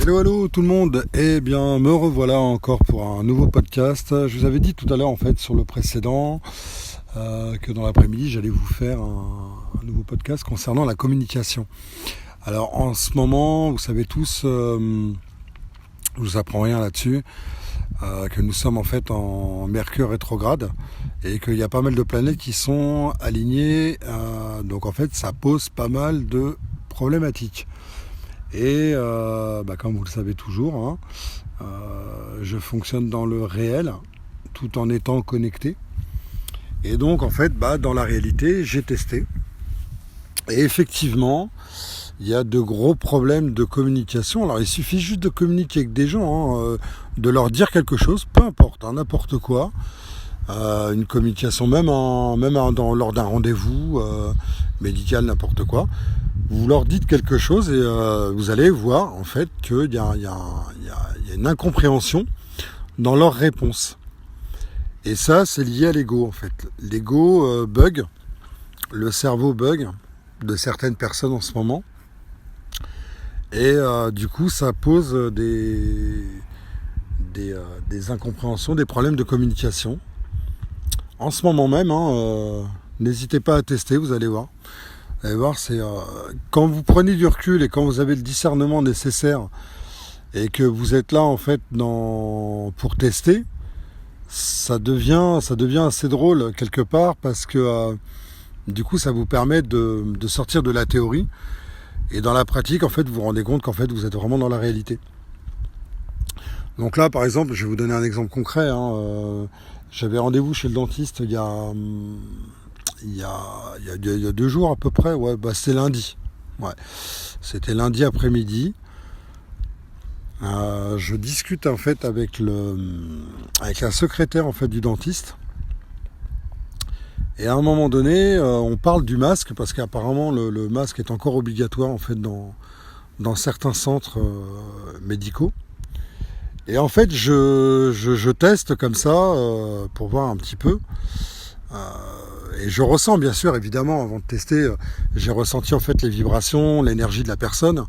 Hello tout le monde, eh bien me revoilà encore pour un nouveau podcast. Je vous avais dit tout à l'heure en fait sur le précédent que dans l'après-midi j'allais vous faire un nouveau podcast concernant la communication. Alors en ce moment, vous savez tous, je vous apprends rien là-dessus, que nous sommes en fait en Mercure rétrograde et qu'il y a pas mal de planètes qui sont alignées, donc en fait ça pose pas mal de problématiques. Et comme vous le savez toujours, je fonctionne dans le réel tout en étant connecté. Et donc en fait, dans la réalité, j'ai testé. Et effectivement, il y a de gros problèmes de communication. Alors il suffit juste de communiquer avec des gens, de leur dire quelque chose, peu importe, n'importe quoi. Une communication lors d'un rendez-vous médical, n'importe quoi. Vous leur dites quelque chose et vous allez voir en fait qu'il y a une incompréhension dans leur réponse. Et ça, c'est lié à l'ego en fait. L'ego bug, le cerveau bug de certaines personnes en ce moment. Et du coup, ça pose des incompréhensions, des problèmes de communication. En ce moment même, n'hésitez pas à tester, vous allez voir. Vous allez voir, c'est quand vous prenez du recul et quand vous avez le discernement nécessaire et que vous êtes là en fait pour tester, ça devient assez drôle quelque part parce que du coup ça vous permet de sortir de la théorie et dans la pratique en fait vous vous rendez compte qu'en fait vous êtes vraiment dans la réalité. Donc là par exemple, je vais vous donner un exemple concret. J'avais rendez-vous chez le dentiste il y a 2 jours à peu près, c'était lundi. C'était lundi après-midi. Je discute en fait avec un secrétaire en fait du dentiste. Et à un moment donné, on parle du masque parce qu'apparemment le masque est encore obligatoire en fait dans certains centres médicaux. Et en fait, je teste comme ça pour voir un petit peu. Et je ressens bien sûr, évidemment, avant de tester, j'ai ressenti en fait les vibrations, l'énergie de la personne,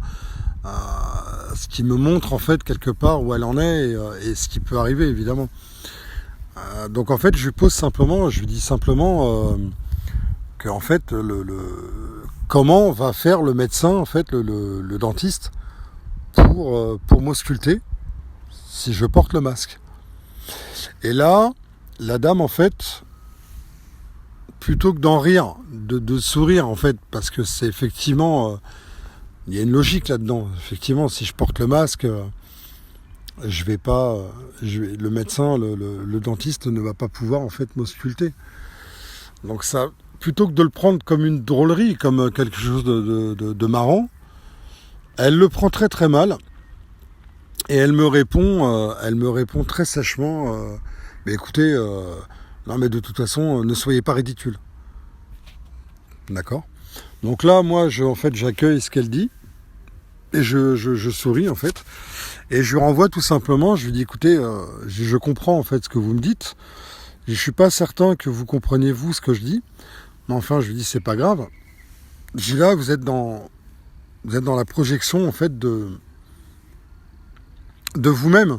ce qui me montre en fait quelque part où elle en est et ce qui peut arriver évidemment. Donc en fait, je lui dis simplement que en fait, comment va faire le médecin en fait, le dentiste pour m'ausculter si je porte le masque. Et là, la dame en fait, plutôt que d'en rire, de sourire en fait, parce que c'est effectivement, il y a une logique là-dedans. Effectivement, si je porte le masque, le médecin, le dentiste ne va pas pouvoir en fait m'ausculter. Donc ça, plutôt que de le prendre comme une drôlerie, comme quelque chose de marrant, elle le prend très très mal et elle me répond très sèchement. Mais écoutez. Non mais de toute façon, ne soyez pas ridicule. D'accord ? Donc là, moi, j'accueille ce qu'elle dit. Et je souris, en fait. Et je lui renvoie tout simplement, je lui dis, écoutez, je comprends, en fait, ce que vous me dites. Je suis pas certain que vous compreniez, vous, ce que je dis. Mais enfin, je lui dis, c'est pas grave. Je dis là, vous êtes dans la projection, en fait, de vous-même.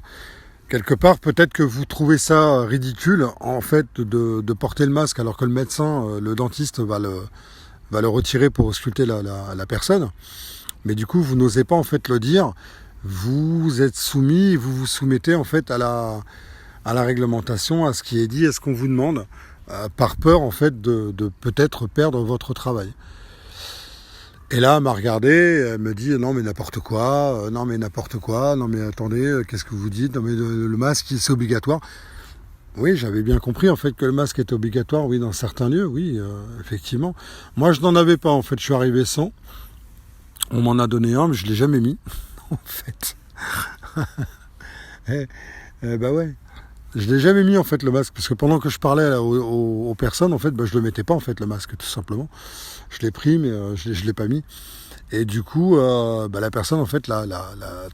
Quelque part, peut-être que vous trouvez ça ridicule, en fait, de porter le masque, alors que le médecin, le dentiste, va le retirer pour ausculter la personne. Mais du coup, vous n'osez pas, en fait, le dire. Vous êtes soumis, vous vous soumettez, en fait, à la réglementation, à ce qui est dit, à ce qu'on vous demande, par peur, en fait, de peut-être perdre votre travail. Et là, elle m'a regardé, elle me dit non mais n'importe quoi, non mais attendez, qu'est-ce que vous dites, non mais le masque c'est obligatoire. Oui, j'avais bien compris en fait que le masque était obligatoire, oui, dans certains lieux, oui, effectivement. Moi je n'en avais pas en fait, je suis arrivé sans. On m'en a donné un, mais je ne l'ai jamais mis, en fait. Ouais. Je l'ai jamais mis en fait le masque, parce que pendant que je parlais aux personnes, en fait, je le mettais pas en fait le masque, tout simplement. Je l'ai pris, mais je l'ai pas mis. Et du coup, la personne en fait l'a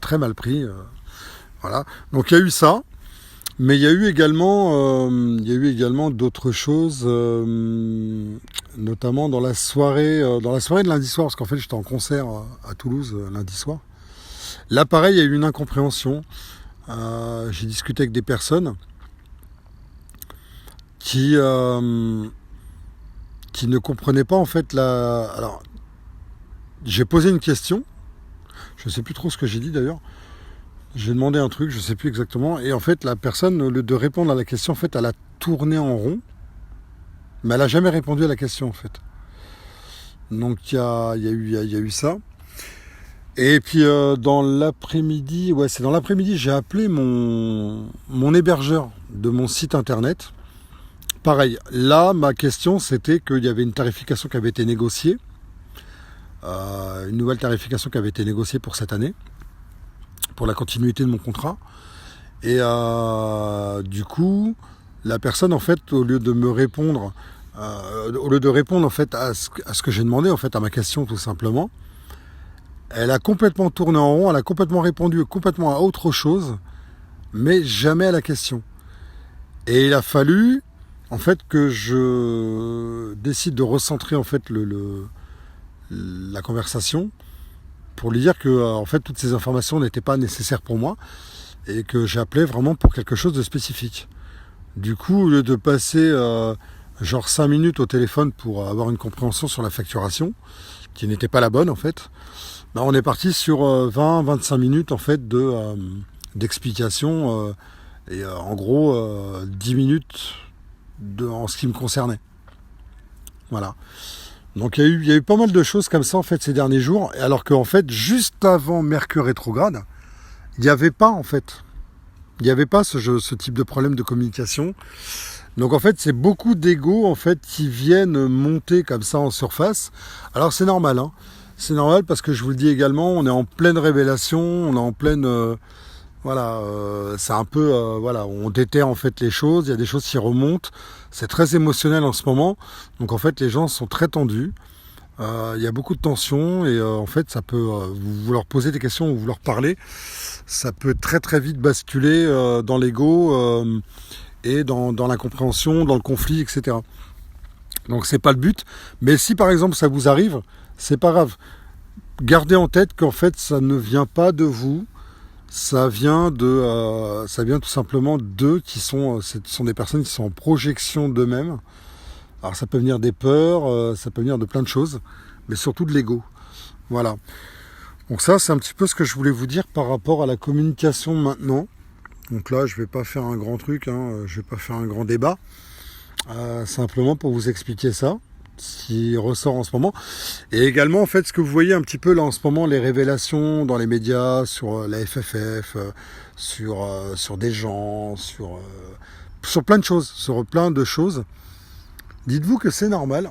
très mal pris. Voilà. Donc il y a eu ça, mais il y a eu également d'autres choses, notamment dans la soirée de lundi soir, parce qu'en fait j'étais en concert à Toulouse lundi soir. Là, pareil, il y a eu une incompréhension. J'ai discuté avec des personnes qui ne comprenaient pas en fait la. Alors, j'ai posé une question. Je ne sais plus trop ce que j'ai dit d'ailleurs. J'ai demandé un truc, je ne sais plus exactement. Et en fait, la personne, au lieu de répondre à la question, en fait, elle a tourné en rond. Mais elle n'a jamais répondu à la question, en fait. Donc, il y a eu ça. Et puis, dans l'après-midi, c'est dans l'après-midi, j'ai appelé mon hébergeur de mon site internet. Pareil, là, ma question, c'était qu'il y avait une tarification qui avait été négociée. Une nouvelle tarification qui avait été négociée pour cette année. Pour la continuité de mon contrat. Et du coup, la personne, en fait, au lieu de me répondre, au lieu de répondre en fait à ce que j'ai demandé, en fait, à ma question tout simplement, elle a complètement tourné en rond, elle a complètement répondu complètement à autre chose, mais jamais à la question. Et il a fallu, en fait, que je décide de recentrer en fait la conversation pour lui dire que en fait toutes ces informations n'étaient pas nécessaires pour moi et que j'appelais vraiment pour quelque chose de spécifique. Du coup, au lieu de passer genre 5 minutes au téléphone pour avoir une compréhension sur la facturation, qui n'était pas la bonne en fait, on est parti sur 20-25 minutes en fait d'explication et en gros 10 minutes en ce qui me concernait. Voilà. Donc il y a eu pas mal de choses comme ça en fait ces derniers jours, alors qu'en fait juste avant Mercure rétrograde, il n'y avait pas en fait. Il n'y avait pas ce type de problème de communication. Donc en fait c'est beaucoup d'ego en fait qui viennent monter comme ça en surface. Alors c'est normal, hein. C'est normal parce que je vous le dis également, on est en pleine révélation, on est en pleine c'est un peu on déterre en fait les choses, il y a des choses qui remontent, c'est très émotionnel en ce moment, donc en fait les gens sont très tendus, il y a beaucoup de tensions et en fait ça peut, vous leur posez des questions ou vous leur parlez, ça peut très très vite basculer dans l'ego et dans l'incompréhension, dans le conflit, etc. Donc c'est pas le but, mais si par exemple ça vous arrive, c'est pas grave. Gardez en tête qu'en fait ça ne vient pas de vous. Ça vient tout simplement d'eux ce sont des personnes qui sont en projection d'eux-mêmes. Alors ça peut venir des peurs, ça peut venir de plein de choses, mais surtout de l'ego. Voilà. Donc ça, c'est un petit peu ce que je voulais vous dire par rapport à la communication maintenant. Donc là, je vais pas faire un grand truc, je vais pas faire un grand débat. Simplement pour vous expliquer ça, ce qui ressort en ce moment. Et également, en fait, ce que vous voyez un petit peu là en ce moment, les révélations dans les médias sur la FFF, sur des gens, sur plein de choses, sur plein de choses. Dites-vous que c'est normal.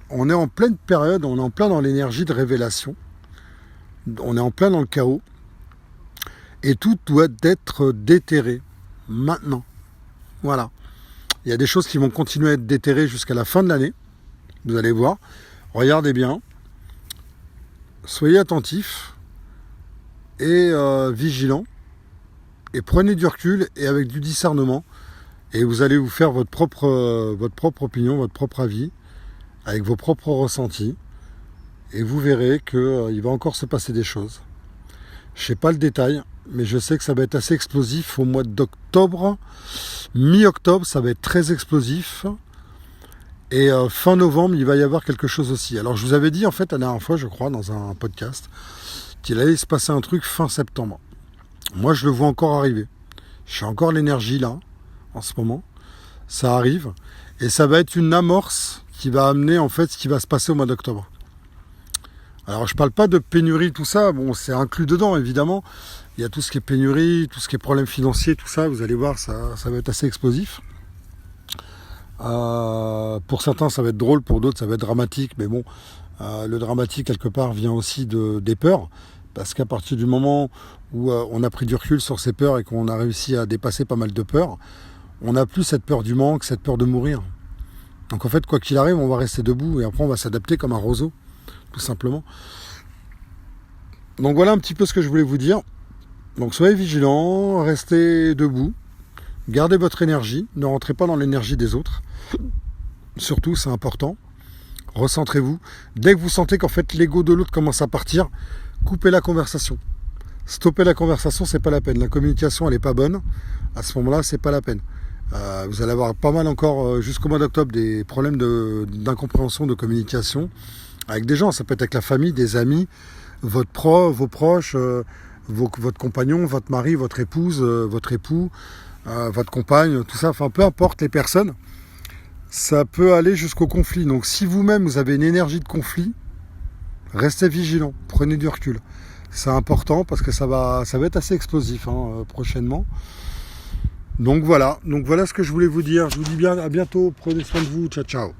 On est en pleine période, on est en plein dans l'énergie de révélation. On est en plein dans le chaos. Et tout doit être déterré maintenant. Voilà. Il y a des choses qui vont continuer à être déterrées jusqu'à la fin de l'année. Vous allez voir. Regardez bien. Soyez attentifs et vigilants. Et prenez du recul et avec du discernement. Et vous allez vous faire votre propre opinion, votre propre avis, avec vos propres ressentis. Et vous verrez qu'il va encore se passer des choses. Je ne sais pas le détail, mais je sais que ça va être assez explosif au mois d'octobre. Mi-octobre, ça va être très explosif. Et fin novembre, il va y avoir quelque chose aussi. Alors je vous avais dit en fait la dernière fois, je crois, dans un podcast, qu'il allait se passer un truc fin septembre. Moi, je le vois encore arriver. J'ai encore l'énergie là, en ce moment. Ça arrive. Et ça va être une amorce qui va amener en fait ce qui va se passer au mois d'octobre. Alors je parle pas de pénurie, tout ça, bon c'est inclus dedans évidemment. Il y a tout ce qui est pénurie, tout ce qui est problème financier, tout ça, vous allez voir, ça va être assez explosif. Pour certains ça va être drôle, pour d'autres ça va être dramatique, mais bon, le dramatique quelque part vient aussi des peurs, parce qu'à partir du moment où on a pris du recul sur ces peurs et qu'on a réussi à dépasser pas mal de peurs, on n'a plus cette peur du manque, cette peur de mourir. Donc en fait, quoi qu'il arrive, on va rester debout et après on va s'adapter comme un roseau, tout simplement. Donc voilà un petit peu ce que je voulais vous dire. Donc soyez vigilants, restez debout, gardez votre énergie, ne rentrez pas dans l'énergie des autres. Surtout, c'est important. Recentrez-vous. Dès que vous sentez qu'en fait l'ego de l'autre commence à partir, coupez la conversation. stopper la conversation, c'est pas la peine. La communication, elle est pas bonne. À ce moment-là, c'est pas la peine. Vous allez avoir pas mal encore jusqu'au mois d'octobre des problèmes d'incompréhension de communication avec des gens. Ça peut être avec la famille, des amis, vos proches, votre compagnon, votre mari, votre épouse, votre époux, votre compagne, tout ça. Enfin, peu importe les personnes, ça peut aller jusqu'au conflit. Donc, si vous-même vous avez une énergie de conflit, restez vigilant, prenez du recul. C'est important parce que ça va être assez explosif prochainement. Donc voilà ce que je voulais vous dire. Je vous dis bien à bientôt, prenez soin de vous, ciao ciao.